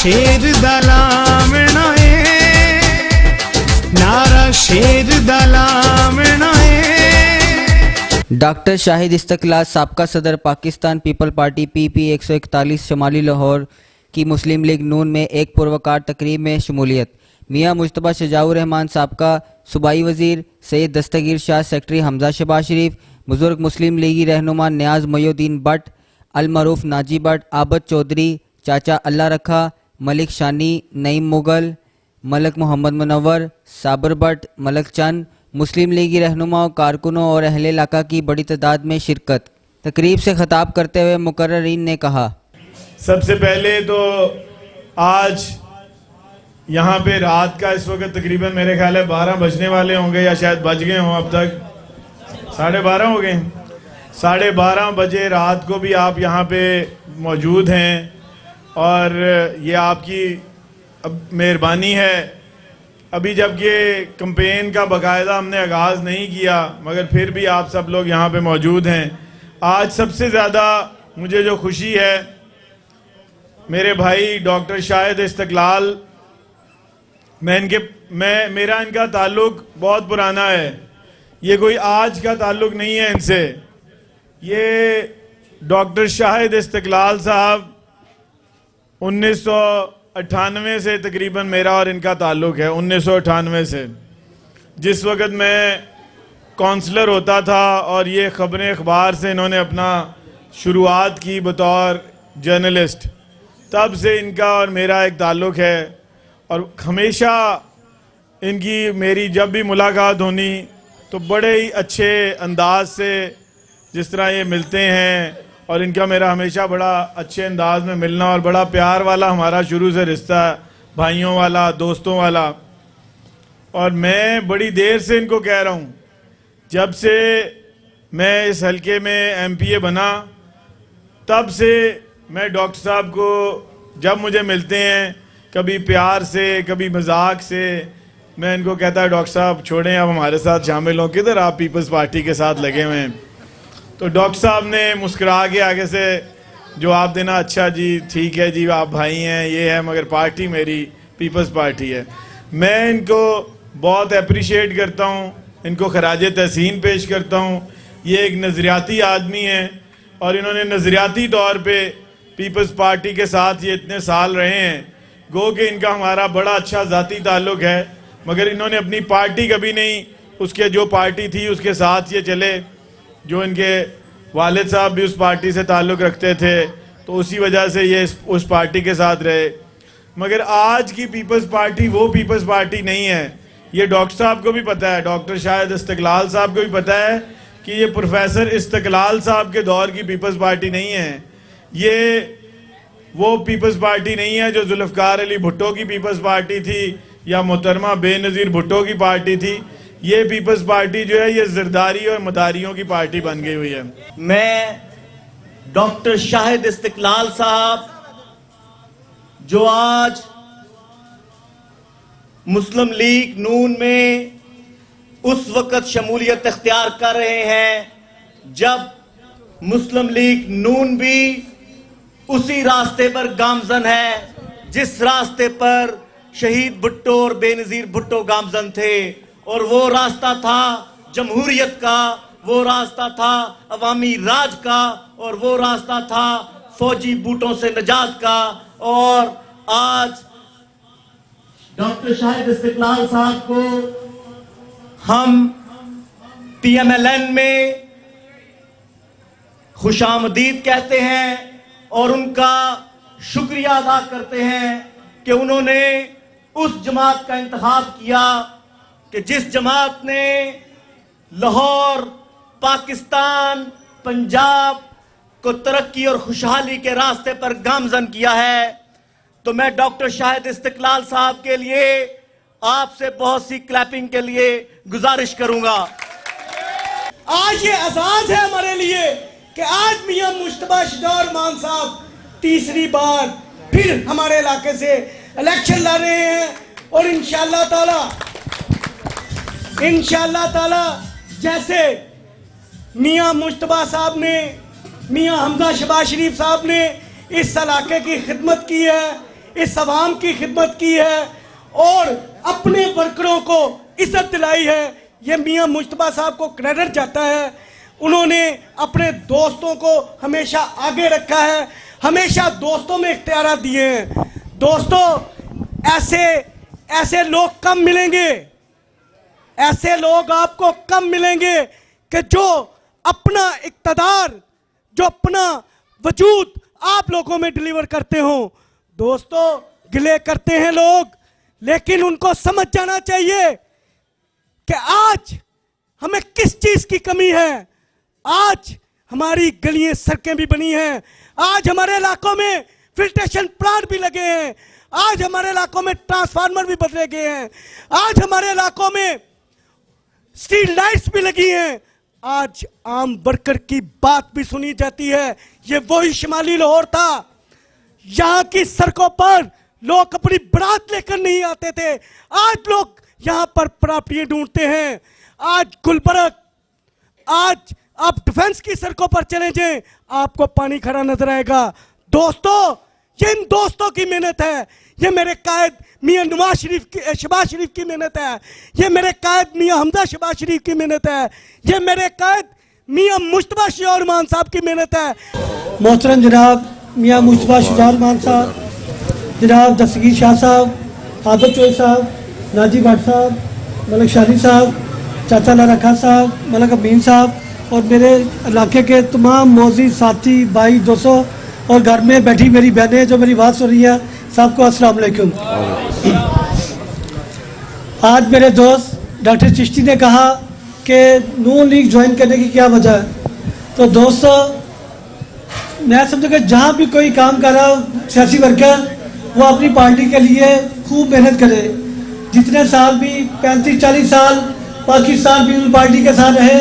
शेर दलामणाए, नारा शेर दलामणाए। डॉक्टर शाहिद इस्तकलाल साबका सदर पाकिस्तान पीपल पार्टी PP 141 शुमाली लाहौर की मुस्लिम लीग नून में एक पुरवकार तकरीब में शमूलियत। मियाँ मुश्तबा शजाउर रहमान साबका सूबाई वज़ीर, सैयद दस्तगीर शाह सेक्रेटरी हमजा शहबाज शरीफ, बुजुर्ग मुस्लिम लीगी रहनुमा न्याज मोयुद्दीन भट्ट, अलमरूफ नाजी भट्ट, आबद चौधरी, चाचा अल्लाह रखा, मलिक शानी, नईम मुगल, मलक मोहम्मद मुनव्वर, साबर भट्ट, मलक चंद, मुस्लिम लीगी रहनुमाओं, कारकुनों और अहले इलाका की बड़ी तादाद में शिरकत। तकरीब से खिताब करते हुए मुकर्ररीन ने कहा, सबसे पहले तो आज यहाँ पे रात का इस वक्त तकरीबन मेरे ख्याल है 12 बजने वाले होंगे या शायद बज गए हों, अब तक 12:30 हो गए। 12:30 बजे रात को भी आप यहाँ पे मौजूद हैं और ये आपकी अब मेहरबानी है। अभी जब ये कैंपेन का बाकायदा हमने आगाज़ नहीं किया मगर फिर भी आप सब लोग यहाँ पे मौजूद हैं। आज सबसे ज़्यादा मुझे जो खुशी है, मेरे भाई डॉक्टर शाहिद इस्तकलाल, मेरा इनका ताल्लुक बहुत पुराना है, ये कोई आज का ताल्लुक नहीं है इनसे। ये डॉक्टर शाहिद इस्तकलाल साहब 1998 से तकरीबन मेरा और इनका ताल्लुक है। 1998 से, जिस वक़्त मैं काउंसलर होता था और ये ख़बरें अखबार से इन्होंने अपना शुरुआत की बतौर जर्नलिस्ट, तब से इनका और मेरा एक ताल्लुक है। और हमेशा इनकी मेरी जब भी मुलाकात होनी तो बड़े ही अच्छे अंदाज से जिस तरह ये मिलते हैं, और इनका मेरा हमेशा बड़ा अच्छे अंदाज में मिलना और बड़ा प्यार वाला हमारा शुरू से रिश्ता, भाइयों वाला, दोस्तों वाला। और मैं बड़ी देर से इनको कह रहा हूँ, जब से मैं इस हलके में MPA बना तब से मैं डॉक्टर साहब को जब मुझे मिलते हैं, कभी प्यार से कभी मजाक से, मैं इनको कहता है डॉक्टर साहब छोड़ें, अब हमारे साथ शामिल हों, किधर आप पीपल्स पार्टी के साथ लगे हुए हैं। तो डॉक्टर साहब ने मुस्कुरा के आगे से जवाब देना, अच्छा जी ठीक है जी, आप भाई हैं, ये है, मगर पार्टी मेरी पीपल्स पार्टी है। मैं इनको बहुत अप्रिशिएट करता हूँ, इनको खराज तहसीन पेश करता हूँ। ये एक नज़रियाती आदमी हैं और इन्होंने नज़रियाती तौर पे पीपल्स पार्टी के साथ ये इतने साल रहे हैं। गो कि इनका हमारा बड़ा अच्छा ज़ाती ताल्लुक़ है, मगर इन्होंने अपनी पार्टी कभी नहीं, उसके जो पार्टी थी उसके साथ ये चले। जो इनके वालिद साहब भी उस पार्टी से ताल्लुक़ रखते थे तो उसी वजह से ये उस पार्टी के साथ रहे। मगर आज की पीपल्स पार्टी वो पीपल्स पार्टी नहीं है। ये डॉक्टर साहब को भी पता है, डॉक्टर शाहिद इस्तकलाल साहब को भी पता है कि ये प्रोफेसर इस्तकलाल साहब के दौर की पीपल्स पार्टी नहीं है। ये वो पीपल्स पार्टी नहीं है जो जुल्फ़िकार अली भुट्टो की पीपल्स पार्टी थी या मोहतरमा बेनज़ीर भुट्टो की पार्टी थी। ये पीपल्स पार्टी जो है ये ज़रदारी और मदारियों की पार्टी बन गई हुई है। मैं डॉक्टर शाहिद इस्तकलाल साहब जो आज मुस्लिम लीग नून में उस वक़्त शमूलियत इख्तियार कर रहे हैं जब मुस्लिम लीग नून भी उसी रास्ते पर गामजन है जिस रास्ते पर शहीद भुट्टो और बेनज़ीर भुट्टो गामजन थे। और वो रास्ता था जमहूरियत का, वो रास्ता था अवामी राज का, और वो रास्ता था फौजी बूटों से निजात का। और आज डॉक्टर शाहिद इस्तकलाल साहब को हम PMLN में खुशामदीद कहते हैं और उनका शुक्रिया अदा करते हैं कि उन्होंने उस जमात का इंतखाब किया कि जिस जमात ने लाहौर, पाकिस्तान, पंजाब को तरक्की और खुशहाली के रास्ते पर गामजन किया है। तो मैं डॉक्टर शाहिद इस्तकलाल साहब के लिए आपसे बहुत सी क्लैपिंग के लिए गुजारिश करूंगा। आज ये एजाज है हमारे लिए कि आज मियां मुश्तबा शजाउर रहमान साहब तीसरी बार फिर हमारे इलाके से इलेक्शन लड़ रहे हैं। और इंशाल्लाह ताला जैसे मियां मुश्तबा साहब ने, मियां हमजा शहबाज शरीफ साहब ने इस इलाके की खिदमत की है, इस आवाम की खिदमत की है और अपने वर्करों को इज्जत दिलाई है, ये मियां मुश्तबा साहब को क्रेडिट जाता है। उन्होंने अपने दोस्तों को हमेशा आगे रखा है, हमेशा दोस्तों में इख्तियारात दिए हैं। दोस्तों, ऐसे लोग कम मिलेंगे, ऐसे लोग आपको कम मिलेंगे कि जो अपना इक़्तिदार, जो अपना वजूद आप लोगों में डिलीवर करते हो। दोस्तों, गिले करते हैं लोग, लेकिन उनको समझ जाना चाहिए कि आज हमें किस चीज की कमी है। आज हमारी गलियां, सड़कें भी बनी हैं, आज हमारे इलाकों में फिल्ट्रेशन प्लांट भी लगे हैं, आज हमारे इलाकों में ट्रांसफार्मर भी बदले गए हैं, आज हमारे इलाकों में स्ट्रीट लाइट्स भी लगी हैं, आज आम वर्कर की बात भी सुनी जाती है। ये वही शुमाली लाहौर था, यहां की सड़कों पर लोग अपनी बारात लेकर नहीं आते थे, आज लोग यहां पर प्रॉपर्टी ढूंढते हैं। आज गुलबर्ग, आज आप डिफेंस की सड़कों पर चले जाएं, आपको पानी खड़ा नजर आएगा। दोस्तों, ये इन दोस्तों की मेहनत है, ये मेरे कायद मियां नवाज शरीफ की, शहबाज शरीफ की मेहनत है, ये मेरे कायद मियां हमजा शहबाज शरीफ की मेहनत है, ये मेरे कायद मियां मुश्तबा शुजाउर साहब की मेहनत है। मोहतरम जनाब मियां मुश्तबा शुजाउर साहब, जनाब दस्तगीर शाह साहब, आदर चोई साहब, नाजी भट्ट साहब, मलक शादी साहब, चाचा लाला खां साहब, मलक अमीन साहब और मेरे इलाके के तमाम मौजूद साथी भाई दोस्तों और घर में बैठी मेरी बहनें जो मेरी बात सुन रही है, सबको अस्सलाम वालेकुम। आज मेरे दोस्त डॉक्टर चिश्ती ने कहा कि नून लीग ज्वाइन करने की क्या वजह है। तो दोस्तों, मैं समझो कि जहाँ भी कोई काम कर रहा हो सियासी वर्कर, वो अपनी पार्टी के लिए खूब मेहनत करे। जितने साल भी 35-40 साल पाकिस्तान पीपल पार्टी के साथ रहे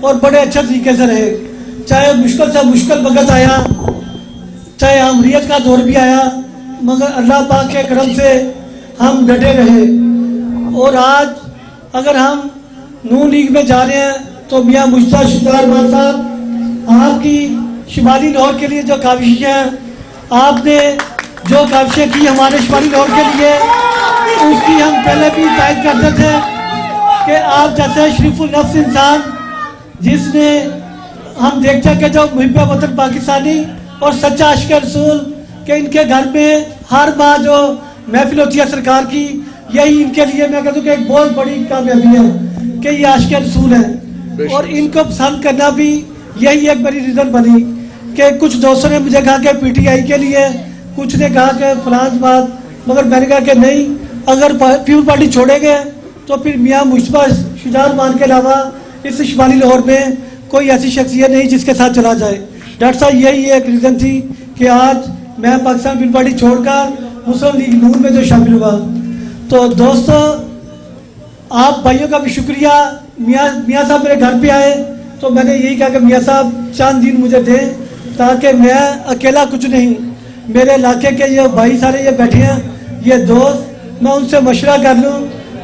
और बड़े अच्छे तरीके से रहे, चाहे मुश्किल से मुश्किल वक्त आया, चाहे अमरीत का दौर भी आया, मगर अल्लाह पाक के करम से हम डटे रहे। और आज अगर हम नून लीग में जा रहे हैं तो मियां मुश्तबा शुजाउर साहब, आपकी शुमाली लाहौर के लिए जो काविशें हैं, आपने जो काविशें की हमारे शुमाली लाहौर के लिए, उसकी हम पहले भी तायद करते थे कि आप जैसे शरीफुल नफ्स इंसान, जिसने हम देखते हैं कि जो मुहिब वतन पाकिस्तानी और सच्चा आशिक रसूल के, इनके घर में हर बार जो महफिल होती है सरकार की, यही इनके लिए मैं कहता हूँ कि एक बहुत बड़ी कामयाबी है कि ये आशिक रसूल है। और इनको पसंद करना भी यही एक बड़ी रीज़न बनी कि कुछ दोस्तों ने मुझे कहा कि पीटीआई के लिए, कुछ ने कहा कि फलां बात, मगर मैंने कहा कि नहीं, अगर पीपल पार्टी छोड़ेंगे तो फिर मियां मुश्तबा शुजाउर के अलावा इस शुमाली लाहौर में कोई ऐसी शख्सियत नहीं जिसके साथ चला जाए। डॉक्टर साहब, यही एक रीज़न थी कि आज मैं पाकिस्तान पीपल पार्टी छोड़कर मुस्लिम लीग नून में जो शामिल हुआ। तो दोस्तों, आप भाइयों का भी शुक्रिया। मियाँ साहब मेरे घर पे आए तो मैंने यही कहा कि मियाँ साहब चंद दिन मुझे दें, ताकि मैं अकेला कुछ नहीं, मेरे इलाके के ये भाई सारे ये बैठे हैं, ये दोस्त, मैं उनसे मशवरा कर लूँ।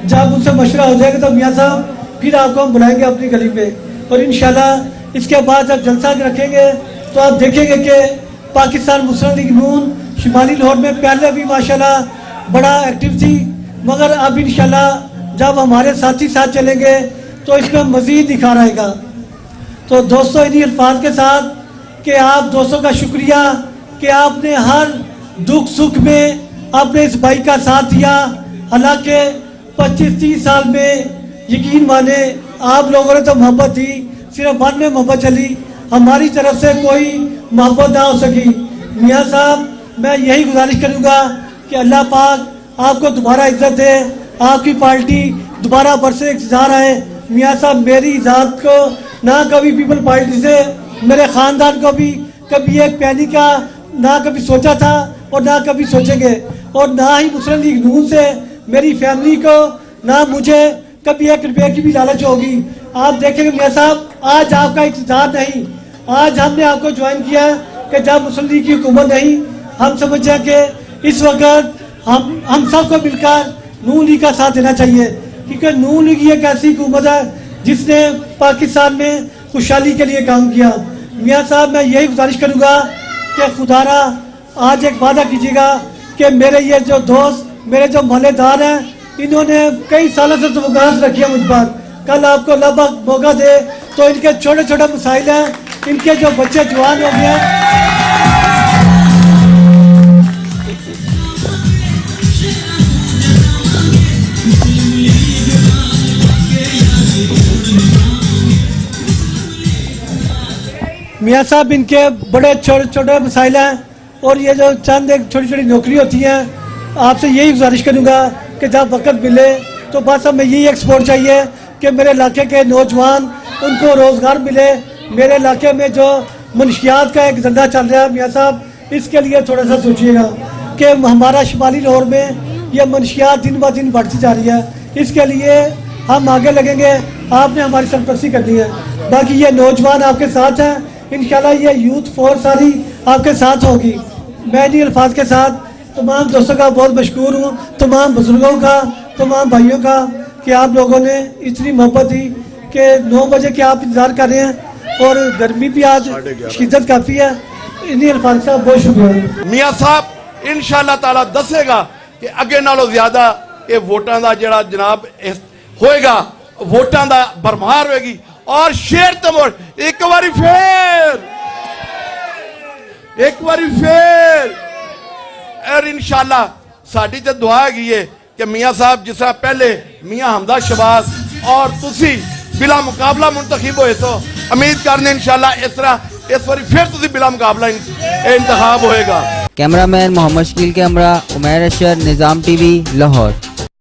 जब उनसे मशवरा हो जाएगा तो मियाँ साहब फिर आपको हम बुलाएंगे अपनी गली में, और इंशाल्लाह इसके बाद जब जलसा रखेंगे तो आप देखेंगे कि पाकिस्तान मुस्लिम लीग नून शुमाली लाहौर में पहले भी माशाल्लाह बड़ा एक्टिव थी, मगर अब इंशाल्लाह जब हमारे साथी साथ चलेंगे तो इसमें मज़ीद निखार आएगा। तो दोस्तों, इन्हीं अल्फाज के साथ कि आप दोस्तों का शुक्रिया कि आपने हर दुख सुख में अपने इस भाई का साथ दिया। हालांकि 25-30 साल में यकीन माने आप लोगों ने तो मोहब्बत दी, सिर्फ मन में मोहब्बत चली, हमारी तरफ से कोई मोहब्बत ना हो सकी। मियाँ साहब, मैं यही गुजारिश करूँगा कि अल्लाह पाक आपको दोबारा इज्जत दे, आपकी पार्टी दोबारा बरसे इक़्तिदार आए। मियाँ साहब, मेरी ज़ात को ना कभी पीपल पार्टी से, मेरे ख़ानदान को भी कभी एक पैनी का ना कभी सोचा था और ना कभी सोचेंगे, और ना ही मुस्लिम लीग नून से मेरी फैमिली को, ना मुझे कभी 1 रुपये की भी लालच होगी। आप देखेंगे मियाँ साहब, आज आपका इक़्तिदार नहीं, आज हमने आपको ज्वाइन किया कि जब मुस्लिम लीग की हुकूमत नहीं, हम समझे कि इस वक्त हम सबको मिलकर नून लीग का साथ देना चाहिए, क्योंकि नून लीग एक ऐसी हुकूमत है जिसने पाकिस्तान में खुशहाली के लिए काम किया। मियाँ साहब, मैं यही गुजारिश करूँगा कि खुदारा आज एक वादा कीजिएगा कि मेरे ये जो दोस्त, मेरे जो मोहल्लेदार हैं, इन्होंने कई सालों से तवक्कुआत रखी है मुझ पर, कल आपको लगभग मौका दे तो इनके छोटे छोटे मसाइल हैं, इनके जो बच्चे जवान हो गए हैं। मियाँ साहब इनके बड़े छोटे छोटे मसाइल हैं और ये जो चंद एक छोटी छोटी नौकरी होती हैं, आपसे यही गुजारिश करूँगा कि जब वक्त मिले तो बस हमें यही एक्सपोर्ट चाहिए कि मेरे इलाके के नौजवान उनको रोज़गार मिले। मेरे इलाके में जो मनशियात का एक धंधा चल रहा है मियाँ साहब, इसके लिए थोड़ा सा सोचिएगा कि हमारा शुमाली लाहौर में यह मनशियात दिन ब दिन बढ़ती जा रही है। इसके लिए हम आगे लगेंगे, आपने हमारी सरपरस्ती करनी है। बाकी ये नौजवान आपके साथ हैं, इंशाल्लाह ये यूथ फोर्स सारी आपके साथ होगी। मैं इन अल्फाज के साथ तमाम दोस्तों का बहुत मशकूर हूँ, तमाम बुजुर्गों का, तमाम भाइयों का कि आप लोगों ने इतनी मोहब्बत दी कि 9 बजे के आप इंतज़ार कर रहे हैं और गर्मी भी आज शिद्दत काफ़ी है। इन्हीं अल्फाज का बहुत शुक्रिया। मियाँ साहब इंशाअल्लाह ताला दसेगा कि अगे नालों ज्यादा ये वोटां दा जिहड़ा जनाब होएगा, वोटां दा भरमार होएगी और शेर तमोड़ एक बारी फिर और इंशाअल्लाह साडी ते दुआ है कि मियाँ साहब जिस तरह पहले मियाँ हमदा शबाज और तुसी बिला मुकाबला मुंतखब होए तो उम्मीद करने इंशाअल्लाह इस तरह इस बारी फिर तुसी बिला मुकाबला इंतखाब होएगा। कैमरामैन मोहम्मद शकील के हमरा, उमैर अशर, निज़ाम टीवी, लाहौर।